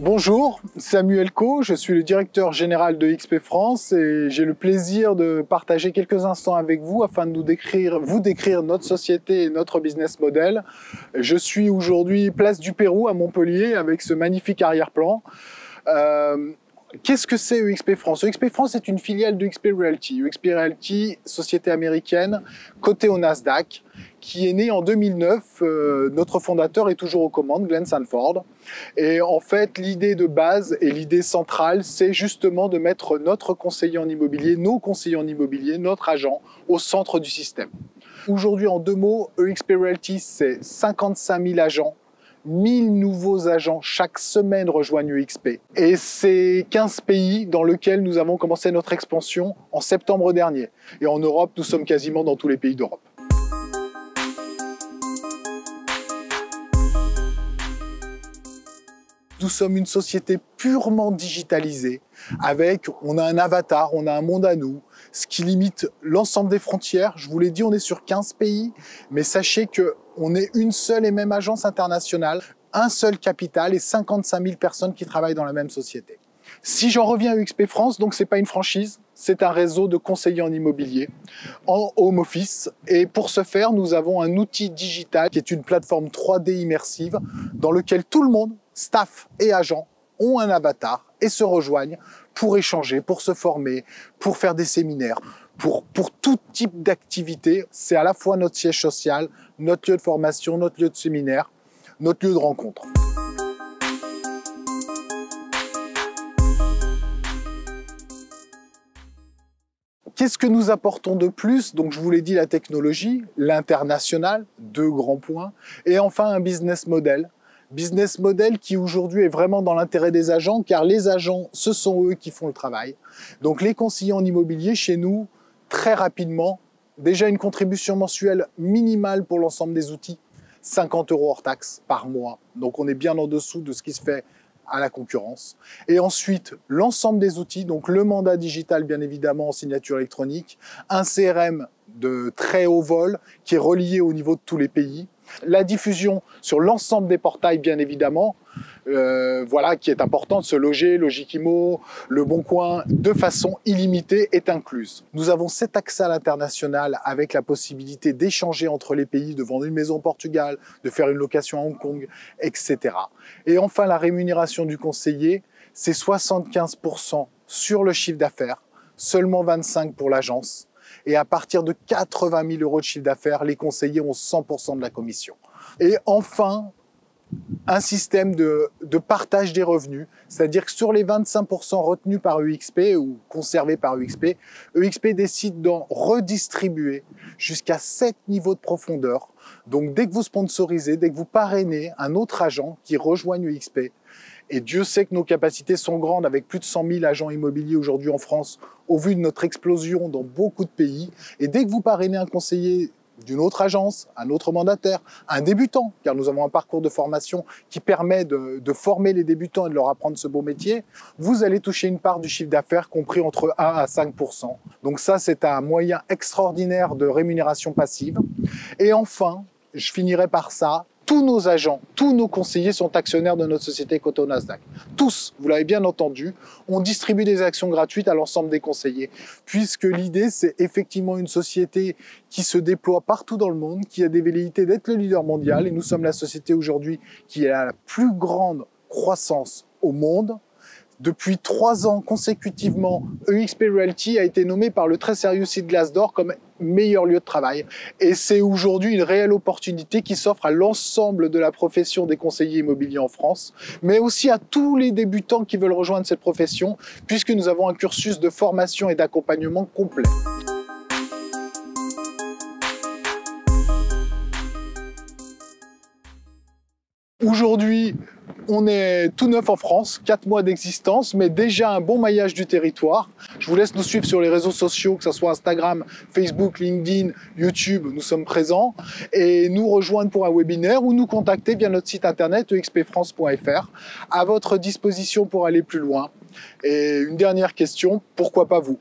Bonjour, Samuel Caux, je suis le directeur général de XP France et j'ai le plaisir de partager quelques instants avec vous afin de vous décrire notre société et notre business model. Je suis aujourd'hui place du Pérou à Montpellier avec ce magnifique arrière-plan. Qu'est-ce que c'est EXP France? EXP France est une filiale de XP Realty. EXP Realty, société américaine, cotée au Nasdaq, qui est née en 2009. Notre fondateur est toujours aux commandes, Glenn Sanford. Et en fait, l'idée de base et l'idée centrale, c'est justement de mettre notre conseiller en immobilier, nos conseillers en immobilier, notre agent, au centre du système. Aujourd'hui, en deux mots, EXP Realty, c'est 55 000 agents. 1000 nouveaux agents chaque semaine rejoignent EXP. Et c'est 15 pays dans lesquels nous avons commencé notre expansion en septembre dernier. Et en Europe, nous sommes quasiment dans tous les pays d'Europe. Nous sommes une société purement digitalisée, on a un avatar, on a un monde à nous, ce qui limite l'ensemble des frontières. Je vous l'ai dit, on est sur 15 pays, mais sachez qu'on est une seule et même agence internationale, un seul capital et 55 000 personnes qui travaillent dans la même société. Si j'en reviens à EXP France, donc c'est pas une franchise, c'est un réseau de conseillers en immobilier, en home office. Et pour ce faire, nous avons un outil digital qui est une plateforme 3D immersive dans lequel tout le monde, staff et agents, ont un avatar et se rejoignent pour échanger, pour se former, pour faire des séminaires, pour tout type d'activité. C'est à la fois notre siège social, notre lieu de formation, notre lieu de séminaire, notre lieu de rencontre. Qu'est-ce que nous apportons de plus? Donc, je vous l'ai dit, la technologie, l'international, deux grands points, et enfin un business model. Business model qui aujourd'hui est vraiment dans l'intérêt des agents, car les agents, ce sont eux qui font le travail. Donc les conseillers en immobilier, chez nous, très rapidement, déjà une contribution mensuelle minimale pour l'ensemble des outils, 50 € hors taxe par mois. Donc on est bien en dessous de ce qui se fait à la concurrence. Et ensuite, l'ensemble des outils, donc le mandat digital bien évidemment en signature électronique, un CRM de très haut vol qui est relié au niveau de tous les pays, la diffusion sur l'ensemble des portails bien évidemment, voilà, qui est importante, se loger, Logikimo, Le Bon Coin, de façon illimitée est incluse. Nous avons cet accès à l'international avec la possibilité d'échanger entre les pays, de vendre une maison au Portugal, de faire une location à Hong Kong, etc. Et enfin, la rémunération du conseiller, c'est 75% sur le chiffre d'affaires, seulement 25% pour l'agence. Et à partir de 80 000 € de chiffre d'affaires, les conseillers ont 100% de la commission. Et enfin, un système de partage des revenus, c'est-à-dire que sur les 25% retenus par EXP ou conservés par EXP, EXP décide d'en redistribuer jusqu'à 7 niveaux de profondeur. Donc dès que vous sponsorisez, dès que vous parrainez un autre agent qui rejoigne EXP, et Dieu sait que nos capacités sont grandes avec plus de 100 000 agents immobiliers aujourd'hui en France, au vu de notre explosion dans beaucoup de pays. Et dès que vous parrainez un conseiller d'une autre agence, un autre mandataire, un débutant, car nous avons un parcours de formation qui permet de former les débutants et de leur apprendre ce beau métier, vous allez toucher une part du chiffre d'affaires compris entre 1 à 5%. Donc ça, c'est un moyen extraordinaire de rémunération passive. Et enfin, je finirai par ça, tous nos agents, tous nos conseillers sont actionnaires de notre société cotée au Nasdaq. Tous, vous l'avez bien entendu, on distribue des actions gratuites à l'ensemble des conseillers, puisque l'idée, c'est effectivement une société qui se déploie partout dans le monde, qui a des velléités d'être le leader mondial, et nous sommes la société aujourd'hui qui a la plus grande croissance au monde. Depuis 3 ans consécutivement, EXP Realty a été nommé par le très sérieux site Glassdoor comme meilleur lieu de travail. Et c'est aujourd'hui une réelle opportunité qui s'offre à l'ensemble de la profession des conseillers immobiliers en France, mais aussi à tous les débutants qui veulent rejoindre cette profession, puisque nous avons un cursus de formation et d'accompagnement complet. Aujourd'hui, on est tout neuf en France, 4 mois d'existence, mais déjà un bon maillage du territoire. Je vous laisse nous suivre sur les réseaux sociaux, que ce soit Instagram, Facebook, LinkedIn, YouTube, nous sommes présents. Et nous rejoindre pour un webinaire ou nous contacter via notre site internet expfrance.fr, à votre disposition pour aller plus loin. Et une dernière question, pourquoi pas vous ?